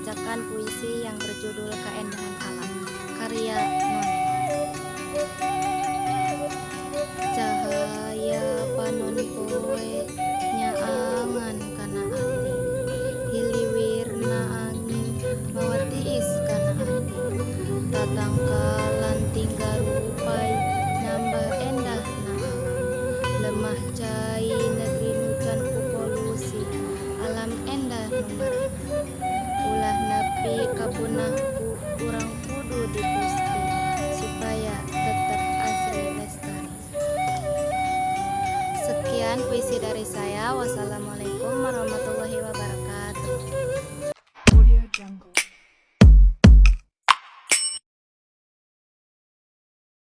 membacakan puisi yang berjudul Keindahan Alam, karya Noni. Cahaya panon poe nyaangan kana ati, hiliwirna angin mawatiis kana ati, tatangka